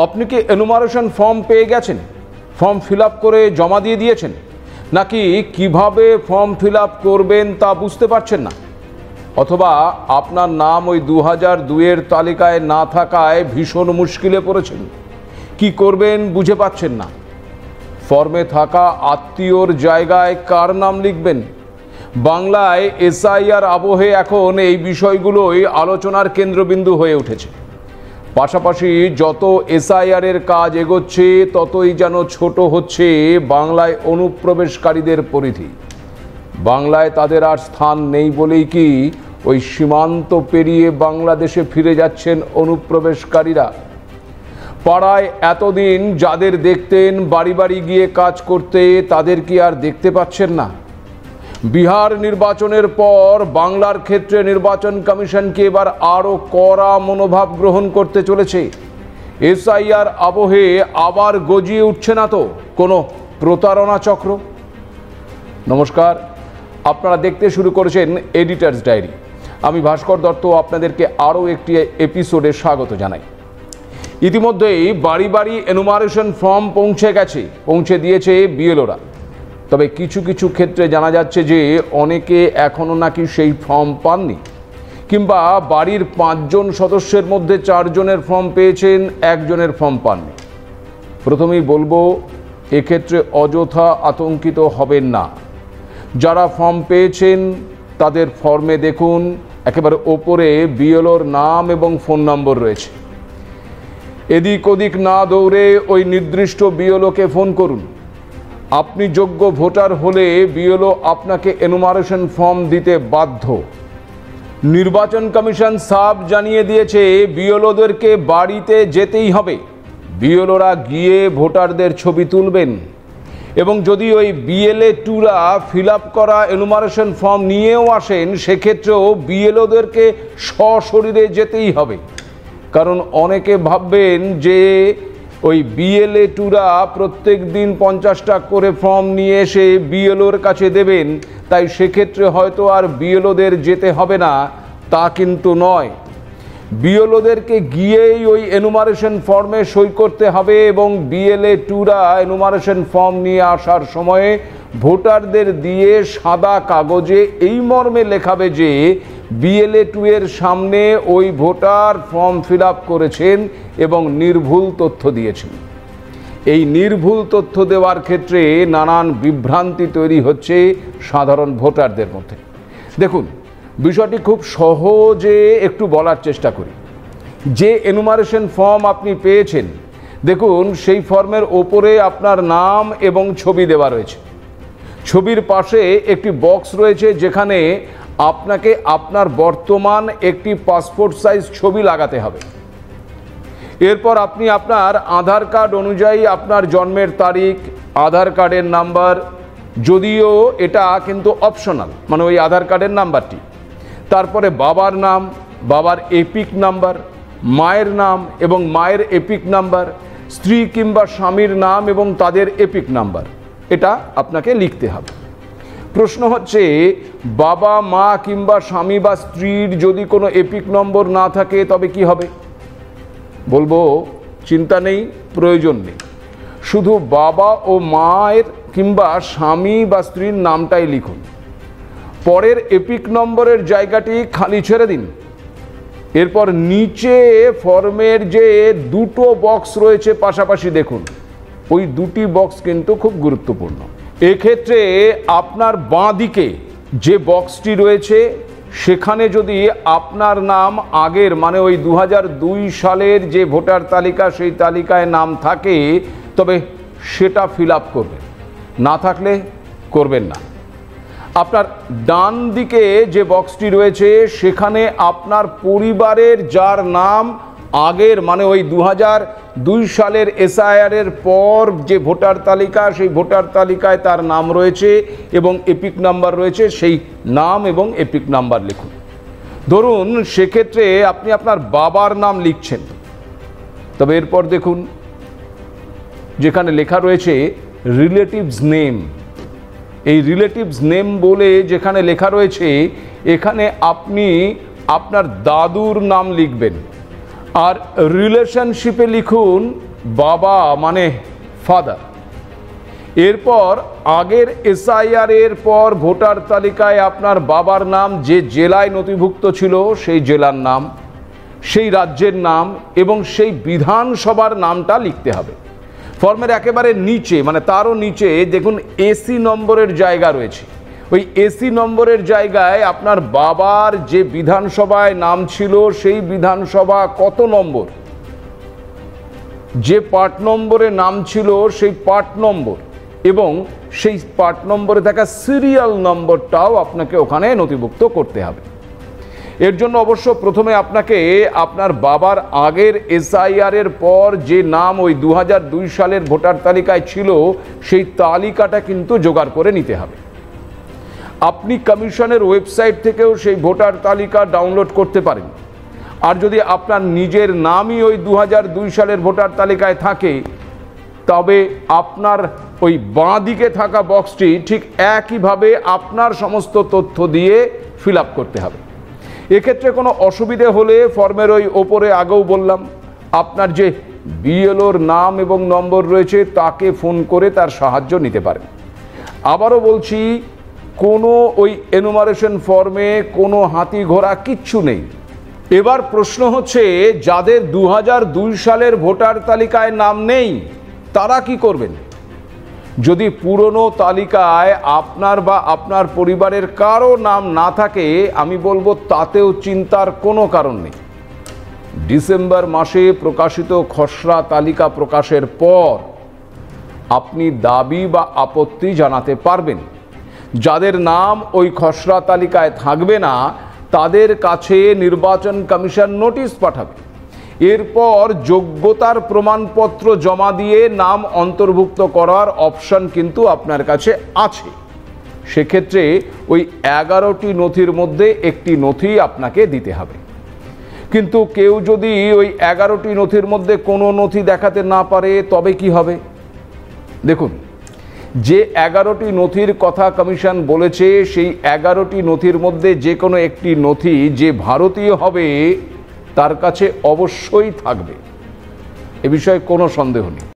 আপনি কি enumeration form পেয়ে গেছেন, ফর্ম ফিল আপ করে জমা দিয়ে দিয়েছেন, নাকি কিভাবে ফর্ম ফিল আপ করবেন তা বুঝতে পারছেন না, অথবা আপনার নাম ওই 2002-এর তালিকায় না থাকায় ভীষণ মুশকিলে পড়েছেন, কি করবেন বুঝে পাচ্ছেন না, ফর্মে থাকা আত্মীয়র জায়গায় কার নাম লিখবেন। বাংলায় এসআইআর আবহে এখন এই বিষয়গুলোই আলোচনার কেন্দ্রবিন্দু হয়ে উঠেছে। পাশাপাশি যত এসআইআরের কাজ এগোচ্ছে ততই যেন ছোট হচ্ছে বাংলায় অনুপ্রবেশকারীদের পরিধি। বাংলায় তাদের আর স্থান নেই বলেই কি ওই সীমান্ত পেরিয়ে বাংলাদেশে ফিরে যাচ্ছেন অনুপ্রবেশকারীরা। পাড়ায় এতদিন যাদের দেখতেন বাড়ি বাড়ি গিয়ে কাজ করতে, তাদের কি আর দেখতে পাচ্ছেন না? বিহার নির্বাচনের পর বাংলার ক্ষেত্রে নির্বাচন কমিশনকে এবার আরও কড়া মনোভাব গ্রহণ করতে চলেছে। এসআইআর আবহে আবার গজিয়ে উঠছে না তো কোনো প্রতারণা চক্র? নমস্কার, আপনারা দেখতে শুরু করেছেন এডিটার্স ডায়েরি। আমি ভাস্কর দত্ত আপনাদেরকে আরও একটি এপিসোডে স্বাগত জানাই। ইতিমধ্যেই বাড়ি বাড়ি এনুমারেশন ফর্ম পৌঁছে দিয়েছে বিএলওরা। তবে কিছু কিছু ক্ষেত্রে জানা যাচ্ছে যে অনেকে এখনও নাকি সেই ফর্ম পাননি, কিংবা বাড়ির 5 জন সদস্যের মধ্যে 4 জনের ফর্ম পেয়েছেন, 1 জনের ফর্ম পাননি। প্রথমেই বলবো, এক্ষেত্রে অযথা আতঙ্কিত হবেন না। যারা ফর্ম পেয়েছেন তাদের ফর্মে দেখুন একেবারে ওপরে বিএলওর নাম এবং ফোন নম্বর রয়েছে। এদিক ওদিক না দৌড়ে ওই নির্দিষ্ট বিএলওকে ফোন করুন। আপনি যোগ্য ভোটার হলে বিএলও আপনাকে এনুমারেশন ফর্ম দিতে বাধ্য। নির্বাচন কমিশন সাফ জানিয়ে দিয়েছে বিএলওদেরকে বাড়িতে যেতেই হবে। বিএলওরা গিয়ে ভোটারদের ছবি তুলবেন, এবং যদি ওই বিএলএ টুরা ফিল আপ করা এনুমারেশন ফর্ম নিয়েও আসেন, সেক্ষেত্রেও বিএলওদেরকে সশরীরে যেতেই হবে। কারণ অনেকে ভাববেন যে ওই বিএলএ টুরা প্রত্যেক দিন 50টা করে ফর্ম নিয়ে এসে বিএলওর কাছে দেবেন, তাই সেক্ষেত্রে হয়তো আর বিএলওদের যেতে হবে না, তা কিন্তু নয়। বিএলওদেরকে গিয়েই ওই এনুমারেশন ফর্মে সই করতে হবে, এবং বিএলএ টুরা এনুমারেশন ফর্ম নিয়ে আসার সময়ে ভোটারদের দিয়ে সাদা কাগজে এই মর্মে লেখাবে যে বিএলএ টু এর সামনে ওই ভোটার ফর্ম ফিল আপ করেছেন এবং নির্ভুল তথ্য দিয়েছেন। এই নির্ভুল তথ্য দেওয়ার ক্ষেত্রে নানান বিভ্রান্তি তৈরি হচ্ছে সাধারণ ভোটারদের মধ্যে। দেখুন, বিষয়টি খুব সহজে একটু বলার চেষ্টা করি। যে এনুমারেশন ফর্ম আপনি পেয়েছেন, দেখুন সেই ফর্মের ওপরে আপনার নাম এবং ছবি দেওয়া রয়েছে। ছবির পাশে একটি বক্স রয়েছে যেখানে আপনাকে আপনার বর্তমান একটি পাসপোর্ট সাইজ ছবি লাগাতে হবে। এরপর আপনি আপনার আধার কার্ড অনুযায়ী আপনার জন্মের তারিখ, আধার কার্ডের নাম্বার, যদিও এটা কিন্তু অপশনাল, মানে ওই আধার কার্ডের নাম্বারটি, তারপরে বাবার নাম, বাবার এপিক নাম্বার, মায়ের নাম এবং মায়ের এপিক নাম্বার, স্ত্রী কিংবা স্বামীর নাম এবং তাদের এপিক নাম্বার, এটা আপনাকে লিখতে হবে। প্রশ্ন হচ্ছে, বাবা মা কিংবা স্বামী বা স্ত্রীর যদি কোনো এপিক নম্বর না থাকে তবে কি হবে? বলবো, চিন্তা নেই, প্রয়োজন নেই, শুধু বাবা ও মায়ের কিংবা স্বামী বা স্ত্রীর নামটাই লিখুন। পরের এপিক নম্বরের জায়গাটি খালি ছেড়ে দিন। এরপর নিচে ফর্মের যে 2টো বক্স রয়েছে পাশাপাশি দেখুন, ওই 2টি বক্স কিন্তু খুব গুরুত্বপূর্ণ। এক্ষেত্রে আপনার বাঁ দিকে যে বক্সটি রয়েছে সেখানে যদি আপনার নাম আগের, মানে ওই 2002 সালের যে ভোটার তালিকা, সেই তালিকায় নাম থাকে তবে সেটা ফিল আপ করবেন, না থাকলে করবেন না। আপনার ডান দিকে যে বক্সটি রয়েছে সেখানে আপনার পরিবারের যার নাম আগের, মানে ওই 2002 সালের এসআইআরের পর যে ভোটার তালিকা, সেই ভোটার তালিকায় তার নাম রয়েছে এবং এপিক নাম্বার রয়েছে, সেই নাম এবং এপিক নাম্বার লিখুন। ধরুন সেক্ষেত্রে আপনি আপনার বাবার নাম লিখছেন, তবে এরপর দেখুন যেখানে লেখা রয়েছে রিলেটিভস নেম, এই রিলেটিভস নেম বলে যেখানে লেখা রয়েছে, এখানে আপনি আপনার দাদুর নাম লিখবেন। আর রিলেশনশিপে লিখুন বাবা মানে ফাদার। এরপর আগের এসআইআর এর পর ভোটার তালিকায় আপনার বাবার নাম যে জেলায় নথিভুক্ত ছিল সেই জেলার নাম, সেই রাজ্যের নাম এবং সেই বিধানসভার নামটা লিখতে হবে। ফর্মের একেবারে নিচে মানে তারও নিচে দেখুন এসি নম্বরের জায়গা রয়েছে। ওই এসি নম্বরের জায়গায় আপনার বাবার যে বিধানসভায় নাম ছিল সেই বিধানসভা কত নম্বর, যে পার্ট নম্বরে নাম ছিল সেই পার্ট নম্বর এবং সেই পার্ট নম্বরে থাকা সিরিয়াল নম্বরটাও আপনাকে ওখানে নথিভুক্ত করতে হবে। এর জন্য অবশ্য প্রথমে আপনাকে আপনার বাবার আগের এসআইআর এর পর যে নাম ওই 2002 সালের ভোটার তালিকায় ছিল সেই তালিকাটা কিন্তু জোগাড় করে নিতে হবে। আপনি কমিশনের ওয়েবসাইট থেকেও সেই ভোটার তালিকা ডাউনলোড করতে পারেন। আর যদি আপনার নিজের নামই ওই 2002 সালের ভোটার তালিকায় থাকে তবে আপনার ওই বাঁ দিকে থাকা বক্সটি ঠিক একইভাবে আপনার সমস্ত তথ্য দিয়ে ফিল আপ করতে হবে। এক্ষেত্রে কোনো অসুবিধে হলে ফর্মের ওই ওপরে আগেও বললাম আপনার যে বিএলওর নাম এবং নম্বর রয়েছে তাকে ফোন করে তার সাহায্য নিতে পারেন। আবারও বলছি, কোনো ওই এনুমারেশন ফর্মে কোনো হাতি ঘোড়া কিচ্ছু নেই। এবার প্রশ্ন হচ্ছে যাদের 2002 সালের ভোটার তালিকায় নাম নেই তারা কি করবেন? যদি পুরনো তালিকায় আপনার বা আপনার পরিবারের কারো নাম না থাকে আমি বলবো তাতেও চিন্তার কোনো কারণ নেই। ডিসেম্বর মাসে প্রকাশিত খসড়া তালিকা প্রকাশের পর আপনি দাবি বা আপত্তি জানাতে পারবেন। যাদের নাম ওই খসড়া তালিকায় থাকবে না তাদের কাছে নির্বাচন কমিশন নোটিশ পাঠাবে। এরপর যোগ্যতার প্রমাণপত্র জমা দিয়ে নাম অন্তর্ভুক্ত করার অপশন কিন্তু আপনার কাছে আছে। সেক্ষেত্রে ওই 11টি নথির মধ্যে একটি নথি আপনাকে দিতে হবে। কিন্তু কেউ যদি ওই 11টি নথির মধ্যে কোনো নথি দেখাতে না পারে তবে কি হবে? দেখুন, যে 11টি নথির কথা কমিশন বলেছে সেই 11টি নথির মধ্যে যে কোনো একটি নথি যে ভারতীয় হবে তার কাছে অবশ্যই থাকবে, এ বিষয়ে কোনো সন্দেহ নেই।